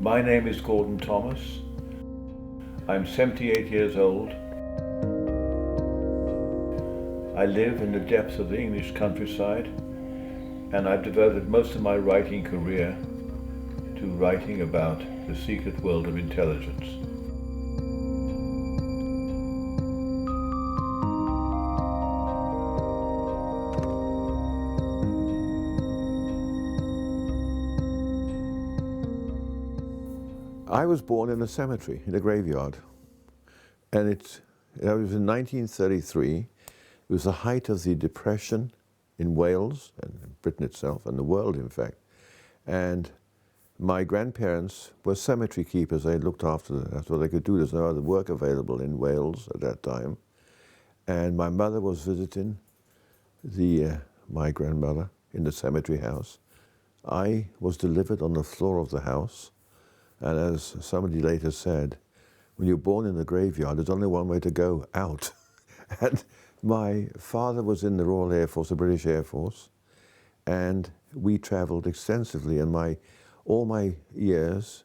My name is Gordon Thomas. I'm 78 years old. I live in the depths of the English countryside, and I've devoted most of my writing career to writing about the secret world of intelligence. I was born in a cemetery, in a graveyard, and it was in 1933. It was the height of the Depression in Wales, and Britain itself, and the world, in fact. And my grandparents were cemetery keepers. They looked after them. That's what they could do. There's no other work available in Wales at that time. And my mother was visiting my grandmother in the cemetery house. I was delivered on the floor of the house. And as somebody later said, when you're born in the graveyard, there's only one way to go, out. And my father was in the Royal Air Force, the British Air Force, and we traveled extensively. And all my years,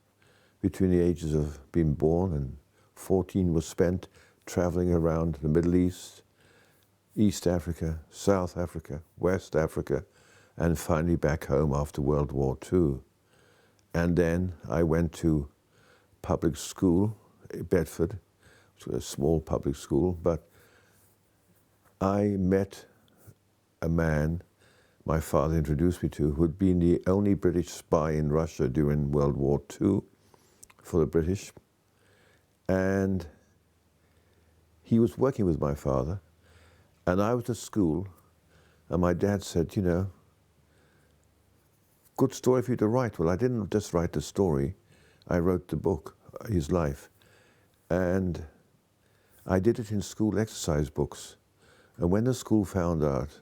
between the ages of being born and 14, was spent traveling around the Middle East, East Africa, South Africa, West Africa, and finally back home after World War II. And then I went to public school in Bedford, which was a small public school, but I met a man my father introduced me to who had been the only British spy in Russia during World War II for the British. And he was working with my father, and I was at school, and my dad said, you know, good story for you to write. Well, I didn't just write the story, I wrote the book, his life. And I did it in school exercise books. And when the school found out,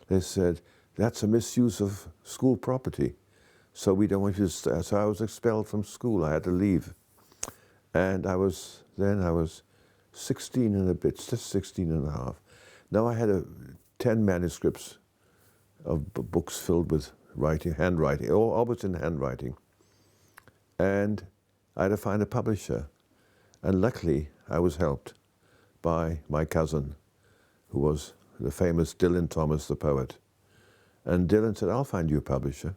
they said, that's a misuse of school property, so we don't want you to stay. So I was expelled from school, I had to leave. And I was 16 and a bit, just 16 and a half. Now I had 10 manuscripts of books filled with writing, handwriting, always in handwriting. And I had to find a publisher. And luckily, I was helped by my cousin, who was the famous Dylan Thomas, the poet. And Dylan said, I'll find you a publisher.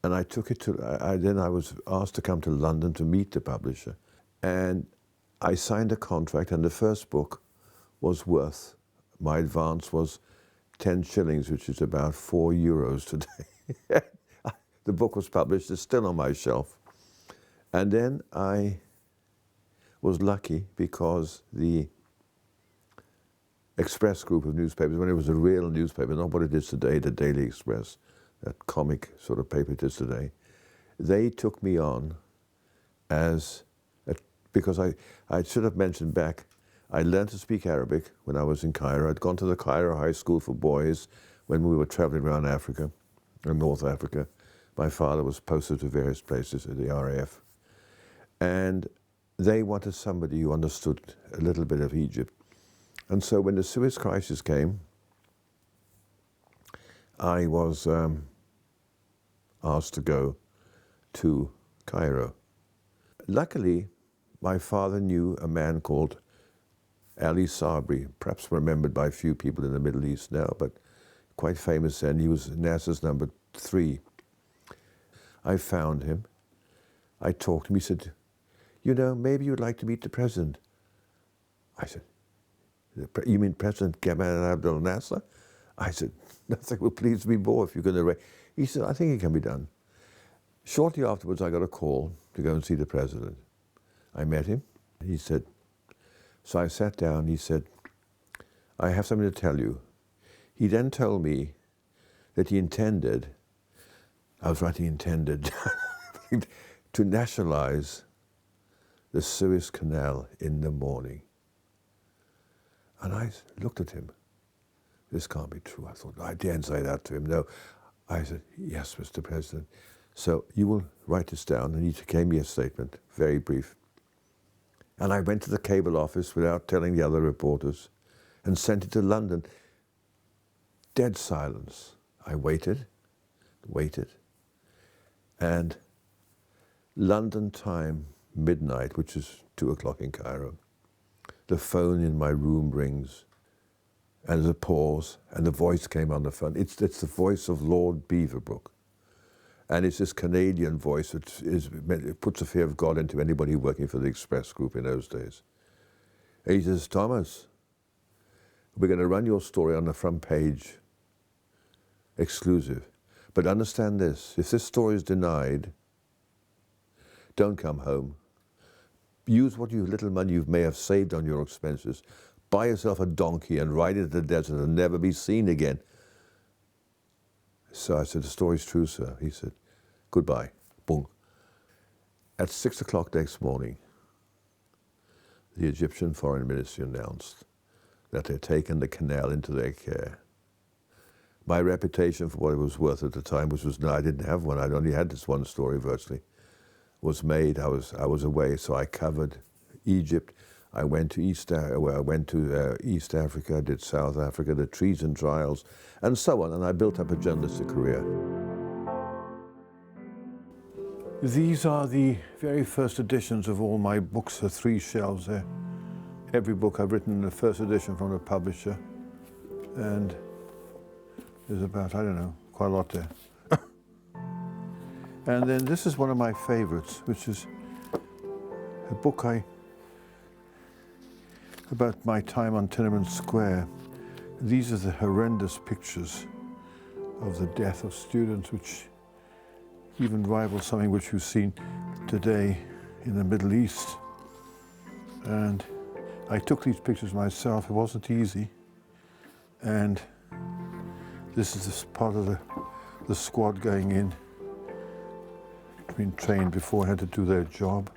And I took it to, then I was asked to come to London to meet the publisher. And I signed a contract, and the first book was worth, my advance was 10 shillings, which is about €4 today. The book was published, it's still on my shelf. And then I was lucky because the Express group of newspapers, when it was a real newspaper, not what it is today, the Daily Express, that comic sort of paper it is today, they took me on because I should have mentioned back, I learned to speak Arabic when I was in Cairo. I'd gone to the Cairo High School for Boys when we were traveling around Africa, in North Africa. My father was posted to various places at the RAF. And they wanted somebody who understood a little bit of Egypt. And so when the Suez Crisis came, I was asked to go to Cairo. Luckily, my father knew a man called Ali Sabri, perhaps remembered by a few people in the Middle East now, but quite famous then. He was NASA's number 3. I found him. I talked to him. He said, you know, maybe you'd like to meet the president. I said, you mean President Gamal Abdel Nasser? I said, nothing will please me more if you're going to arrange. He said, I think it can be done. Shortly afterwards, I got a call to go and see the president. I met him. He said, so I sat down. He said, I have something to tell you. He then told me that he intended, I was writing intended, to nationalize the Suez Canal in the morning. And I looked at him. This can't be true. I thought, I daren't say that to him. No. I said, yes, Mr. President. So you will write this down. And he gave me a statement, very brief. And I went to the cable office without telling the other reporters and sent it to London. Dead silence. I waited. And London time, midnight, which is 2 o'clock in Cairo. The phone in my room rings, and there's a pause, and the voice came on the phone. It's the voice of Lord Beaverbrook. And it's this Canadian voice that it puts a fear of God into anybody working for the Express Group in those days. And he says, Thomas, we're going to run your story on the front page, exclusive. But understand this, if this story is denied, don't come home. Use what little money you may have saved on your expenses. Buy yourself a donkey and ride it to the desert and never be seen again. So I said, the story's true, sir. He said, goodbye. Boom. At 6 o'clock next morning, the Egyptian Foreign Ministry announced that they'd taken the canal into their care. My reputation for what it was worth at the time, which was, no, I didn't have one. I'd only had this one story virtually, was made. I was away, so I covered Egypt. I went to East Africa, did South Africa, the treason trials, and so on, and I built up a journalistic career. These are the very first editions of all my books, the 3 shelves there. Every book I've written in the first edition from the publisher, and there's about, I don't know, quite a lot there. And then this is one of my favorites, which is a book about my time on Tiananmen Square. These are the horrendous pictures of the death of students, which even rival something which you've seen today in the Middle East. And I took these pictures myself. It wasn't easy. And this is this part of the squad going in. Been trained before, had to do their job.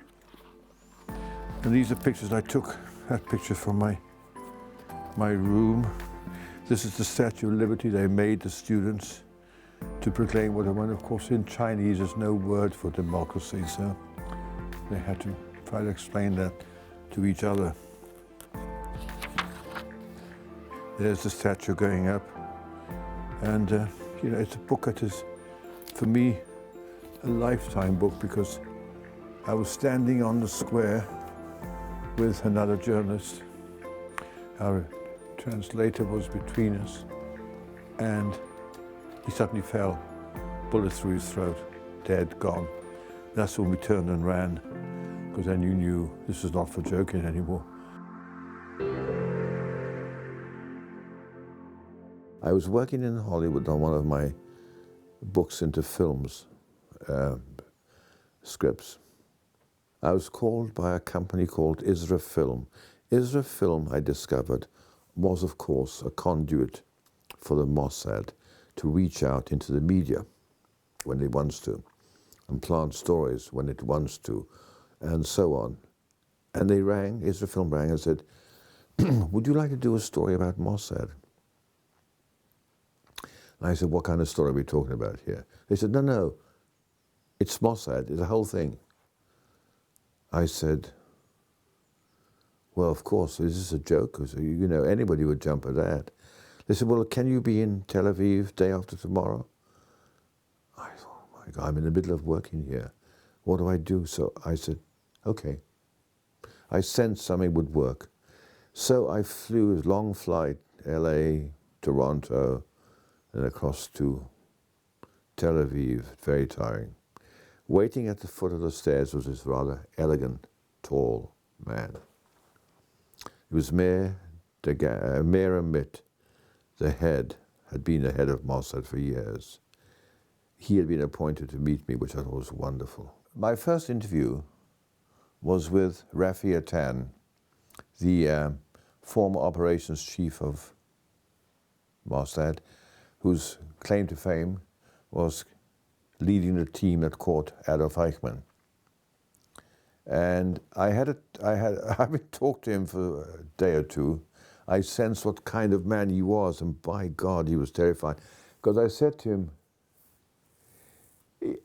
And these are pictures I took. That picture from my room. This is the Statue of Liberty they made the students to proclaim what they want. Of course, in Chinese, there's no word for democracy, so they had to try to explain that to each other. There's the statue going up. And, you know, it's a book that is, for me, a lifetime book, because I was standing on the square with another journalist. Our translator was between us, and he suddenly fell, bullet through his throat, dead, gone. That's when we turned and ran, because then you knew this was not for joking anymore. I was working in Hollywood on one of my books into films, scripts. I was called by a company called Isra Film. Isra Film, I discovered, was of course a conduit for the Mossad to reach out into the media when it wants to, and plant stories when it wants to, and so on. And they rang, Isra Film rang and said, would you like to do a story about Mossad? And I said, what kind of story are we talking about here? They said, no, it's Mossad, it's the whole thing. I said, well, of course, is this a joke? You know, anybody would jump at that. They said, well, can you be in Tel Aviv day after tomorrow? I thought, oh my God, I'm in the middle of working here. What do I do? So I said, okay. I sensed something would work. So I flew a long flight, LA, Toronto, and across to Tel Aviv, very tiring. Waiting at the foot of the stairs was this rather elegant, tall man. It was Meir Amit, the head, had been the head of Mossad for years. He had been appointed to meet me, which I thought was wonderful. My first interview was with Rafi Atan, the former operations chief of Mossad, whose claim to fame was leading the team that caught Adolf Eichmann. And having talked to him for a day or two, I sensed what kind of man he was, and by God, he was terrifying. Because I said to him,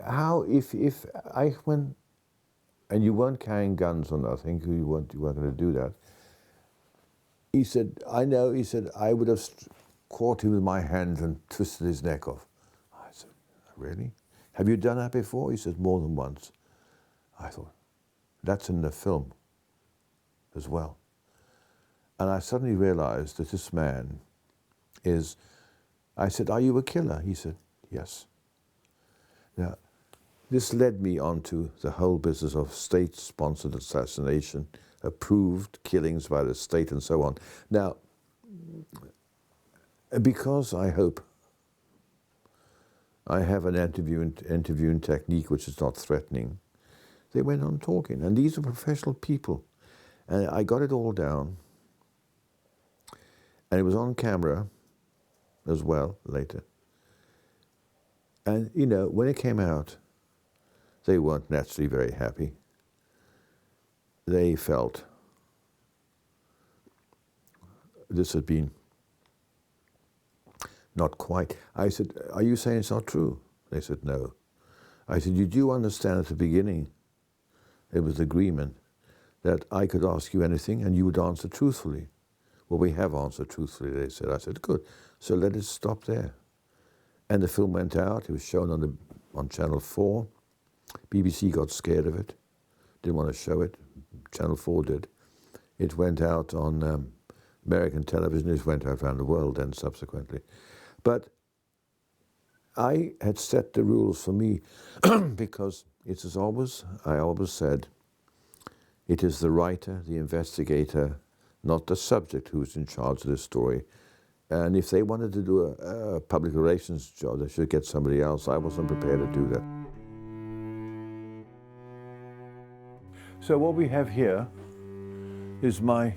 how, if Eichmann, and you weren't carrying guns or nothing, you weren't going to do that. He said, I know, he said, I would have caught him with my hands and twisted his neck off. I said, really? Have you done that before? He said, more than once. I thought, that's in the film as well. And I suddenly realized that this man is, I said, are you a killer? He said, yes. Now, this led me onto the whole business of state-sponsored assassination, approved killings by the state and so on. Now, because I hope I have an interviewing technique which is not threatening, they went on talking. And these are professional people. And I got it all down. And it was on camera as well later. And, you know, when it came out, they weren't naturally very happy. They felt this had been not quite. I said, are you saying it's not true? They said, no. I said, you do understand at the beginning, it was agreement that I could ask you anything and you would answer truthfully. Well, we have answered truthfully, they said. I said, good, so let it stop there. And the film went out, it was shown on Channel 4. BBC got scared of it, didn't want to show it. Channel 4 did. It went out on American television, it went out around the world then subsequently. But I had set the rules for me because it is always, I always said, it is the writer, the investigator, not the subject who's in charge of this story. And if they wanted to do a public relations job, they should get somebody else. I wasn't prepared to do that. So what we have here is my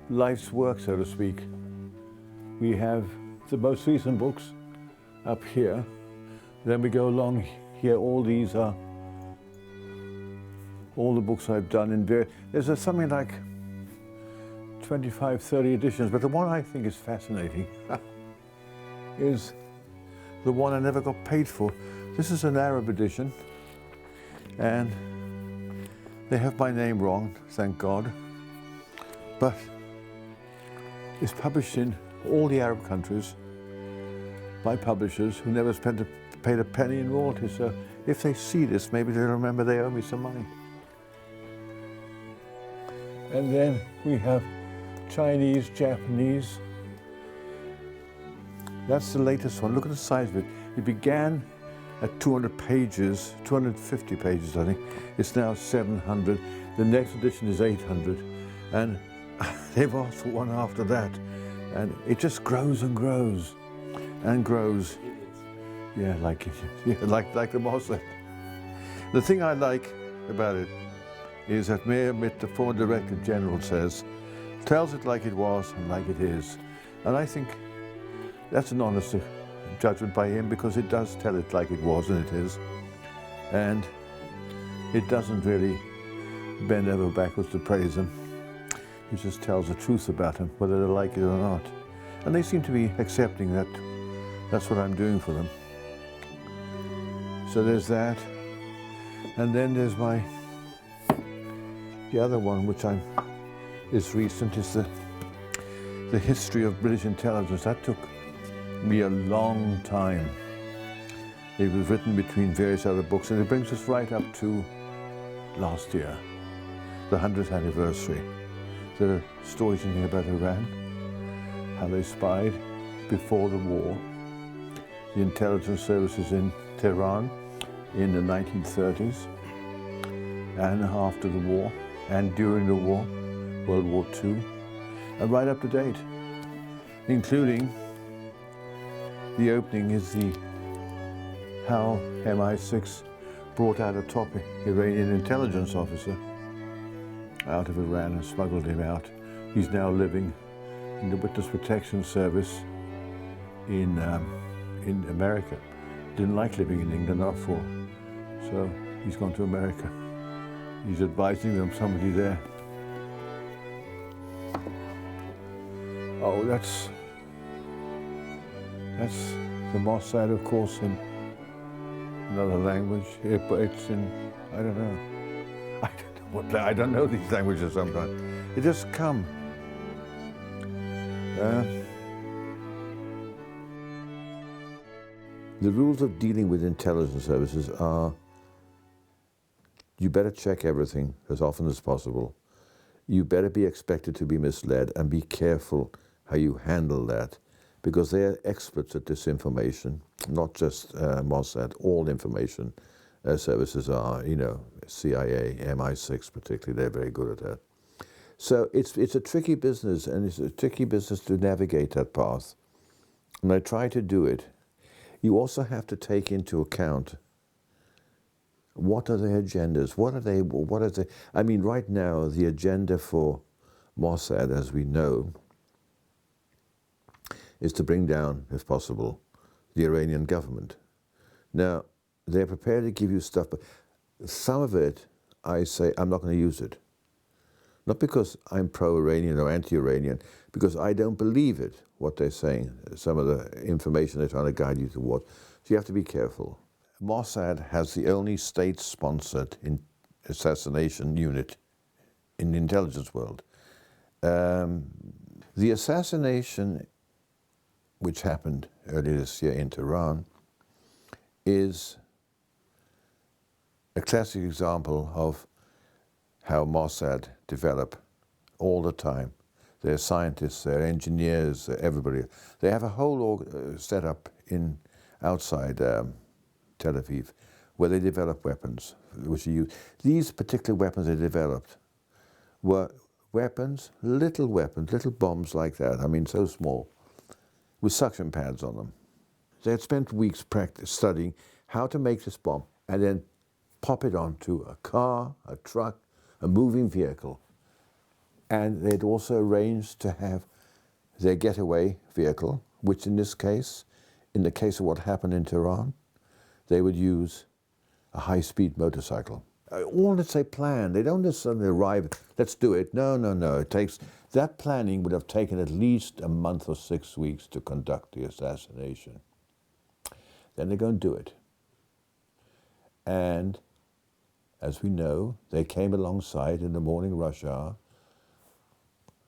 life's work, so to speak. We have the most recent books up here. Then we go along here, all these are all the books I've done in there's something like 25, 30 editions, but the one I think is fascinating is the one I never got paid for. This is an Arab edition, and they have my name wrong, thank God, but it's published in all the Arab countries by publishers who never paid a penny in royalties. So if they see this, maybe they'll remember they owe me some money. And then we have Chinese, Japanese. That's the latest one. Look at the size of it. It began at 200 pages, 250 pages, I think. It's now 700. The next edition is 800. And they've asked for one after that. And it just grows and grows and grows. Yeah, like the boss said. The thing I like about it is that Mayor Mitt, the former Director General, tells it like it was and like it is. And I think that's an honest judgment by him, because it does tell it like it was and it is. And it doesn't really bend over backwards to praise him. It just tells the truth about him, whether they like it or not. And they seem to be accepting that that's what I'm doing for them. So there's that. And then there's the other one, which is recent, is the history of British intelligence. That took me a long time. It was written between various other books, and it brings us right up to last year, the 100th anniversary. There are stories in here about Iran, how they spied before the war, the intelligence services in Tehran in the 1930s, and after the war, and during the war, World War II, and right up to date, including the opening is how MI6 brought out a top Iranian intelligence officer out of Iran and smuggled him out. He's now living in the Witness Protection Service in America. Didn't like living in England after all, so he's gone to America. He's advising them, somebody there. Oh, that's the Mossad, of course, in another language. It's in, I don't know. I don't know these languages sometimes. They just come. The rules of dealing with intelligence services are You better check everything as often as possible. You better be expected to be misled, and be careful how you handle that, because they are experts at disinformation, not just Mossad, all information services are, you know, CIA, MI6 particularly, they're very good at that. So it's a tricky business, and it's a tricky business to navigate that path. And I try to do it. You also have to take into account, what are their agendas? What are they, I mean, right now, the agenda for Mossad, as we know, is to bring down, if possible, the Iranian government. Now, they're prepared to give you stuff, but some of it, I say, I'm not going to use it. Not because I'm pro-Iranian or anti-Iranian, because I don't believe it, what they're saying, some of the information they're trying to guide you towards. So you have to be careful. Mossad has the only state-sponsored assassination unit in the intelligence world. The assassination which happened earlier this year in Tehran is a classic example of how Mossad develop all the time. They're scientists, they're engineers, everybody. They have a whole setup outside Tel Aviv, where they develop weapons, which are used. These particular weapons they developed were weapons, little bombs like that, I mean so small, with suction pads on them. They had spent weeks studying how to make this bomb and then pop it onto a car, a truck, a moving vehicle. And they'd also arranged to have their getaway vehicle, which in this case, in the case of what happened in Tehran, they would use a high-speed motorcycle. All that they plan, they don't necessarily arrive, let's do it. No. It takes, that planning would have taken at least a month or 6 weeks to conduct the assassination. Then they're going to do it. And as we know, they came alongside in the morning rush hour,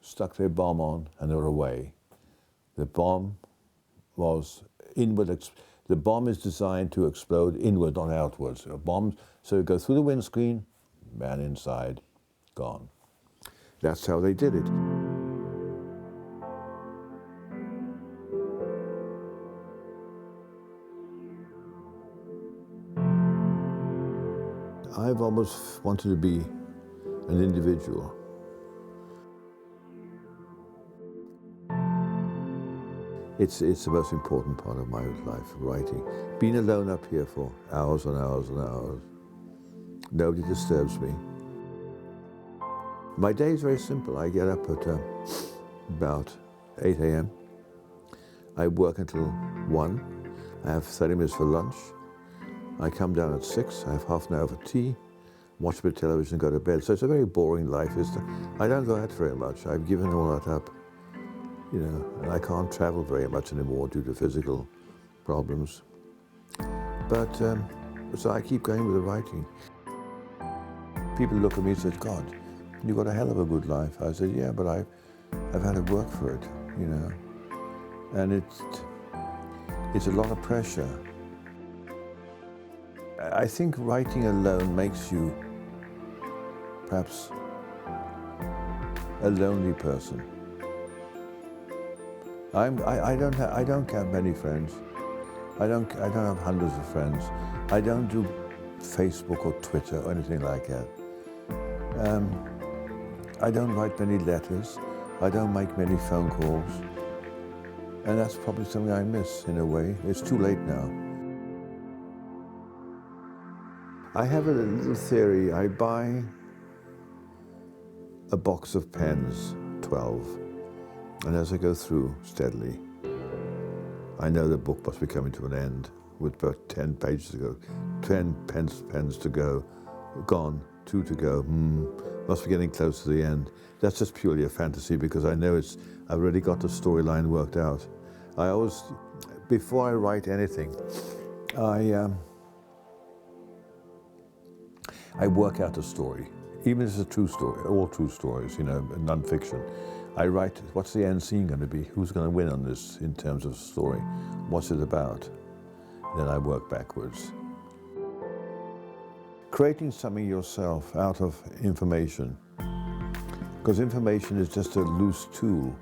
stuck their bomb on, and they were away. The bomb was inward. The bomb is designed to explode inward, not outwards. A bomb, so it goes through the windscreen, man inside, gone. That's how they did it. I've almost wanted to be an individual. It's the most important part of my life, writing. Being alone up here for hours and hours and hours. Nobody disturbs me. My day is very simple. I get up at about 8 a.m. I work until 1. I have 30 minutes for lunch. I come down at 6. I have half an hour for tea, watch a bit of television, and go to bed. So it's a very boring life. I don't go out very much. I've given all that up. You know, and I can't travel very much anymore due to physical problems. But, so I keep going with the writing. People look at me and say, God, you've got a hell of a good life. I said, yeah, but I've had to work for it, you know. And it's a lot of pressure. I think writing alone makes you perhaps a lonely person. I don't have many friends. I don't have hundreds of friends. I don't do Facebook or Twitter or anything like that. I don't write many letters. I don't make many phone calls. And that's probably something I miss in a way. It's too late now. I have a little theory. I buy a box of pens, 12. And as I go through steadily, I know the book must be coming to an end with about 10 pages to go, 10 pens to go, gone, 2 to go, must be getting close to the end. That's just purely a fantasy because I know I've already got the storyline worked out. I always, before I write anything, I work out the story, even if it's a true story, all true stories, you know, non-fiction. I write, what's the end scene going to be? Who's going to win on this in terms of story? What's it about? Then I work backwards. creating something yourself out of information. Because information is just a loose tool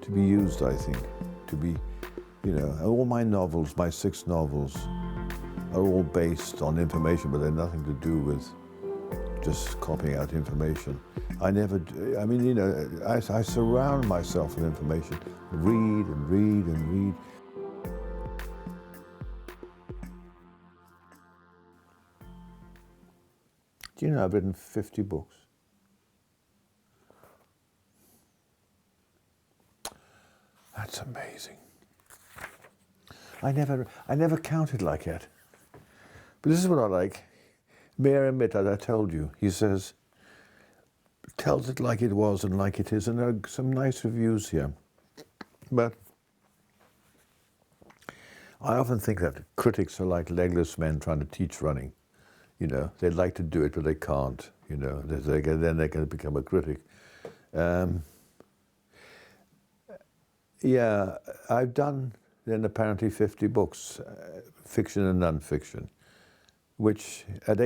to be used, I think, to be, you know, all my novels, my 6 novels, are all based on information, but they're nothing to do with just copying out information. I never, I mean, you know, I surround myself with information, read and read and read. Do you know I've written 50 books? That's amazing. I never counted like that. But this is what I like. Mayor Emmett, as I told you, he says, tells it like it was and like it is, and there are some nice reviews here. But I often think that critics are like legless men trying to teach running. You know, they'd like to do it, but they can't. You know, then they're going to become a critic. Yeah, I've done then apparently 50 books, fiction and non-fiction, which at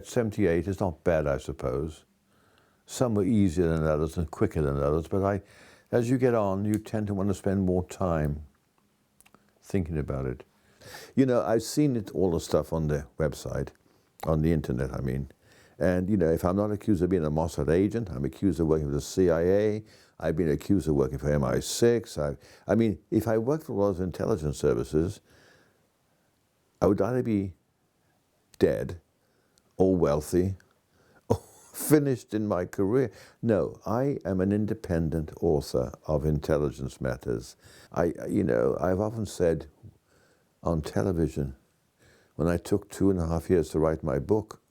78 is not bad, I suppose. Some were easier than others and quicker than others, but as you get on, you tend to want to spend more time thinking about it. You know, I've seen it, all the stuff on the website, on the internet, I mean. And, you know, if I'm not accused of being a Mossad agent, I'm accused of working for the CIA, I've been accused of working for MI6. I mean, if I worked for one of those intelligence services, I would either be dead or wealthy or finished in my career. No, I am an independent author of intelligence matters. You know, I've often said on television, when I took 2.5 years to write my book,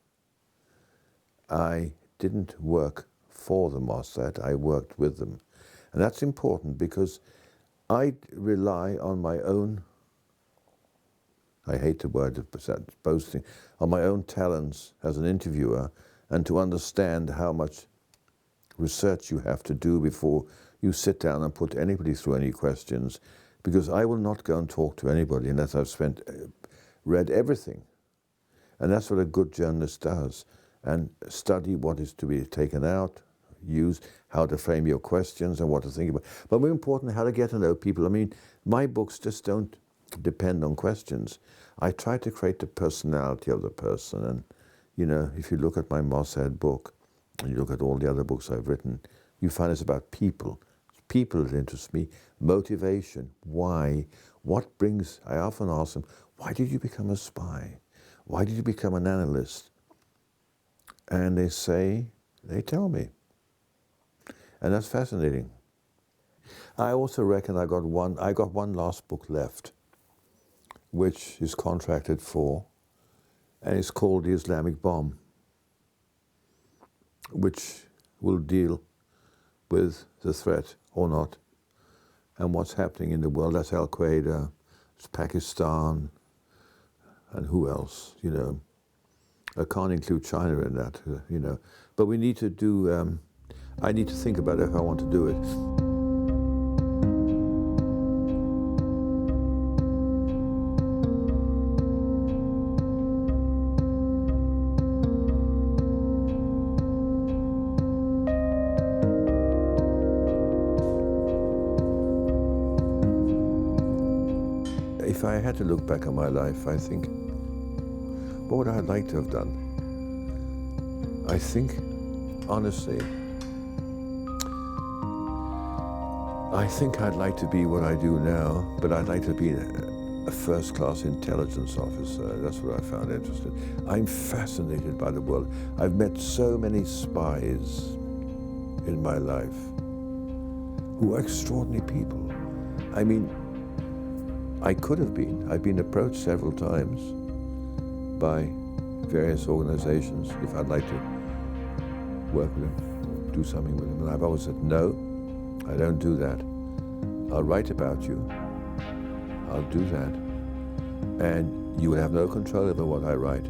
I didn't work for the Mossad, I worked with them. And that's important because I rely on my own, I hate the word of boasting, on my own talents as an interviewer, and to understand how much research you have to do before you sit down and put anybody through any questions, because I will not go and talk to anybody unless I've read everything. And that's what a good journalist does, and study what is to be taken out, use how to frame your questions and what to think about. But more important, how to get to know people. I mean, my books just don't depend on questions. I try to create the personality of the person. And, you know, if you look at my Mossad book, and you look at all the other books I've written, you find it's about people. People that interest me, motivation, why, what brings, I often ask them, why did you become a spy? Why did you become an analyst? And they tell me. And that's fascinating. I also reckon I got one last book left, which is contracted for, and it's called The Islamic Bomb, which will deal with the threat or not, and what's happening in the world. That's Al Qaeda, it's Pakistan, and who else, you know. I can't include China in that, you know. But we need to do, I need to think about it if I want to do it. If I had to look back on my life, I think, what would I like to have done? I think, honestly, I think I'd like to be what I do now, but I'd like to be a first-class intelligence officer. That's what I found interesting. I'm fascinated by the world. I've met so many spies in my life who are extraordinary people. I mean, I've been approached several times by various organizations if I'd like to work with them, do something with them. And I've always said, no, I don't do that. I'll write about you. I'll do that. And you will have no control over what I write.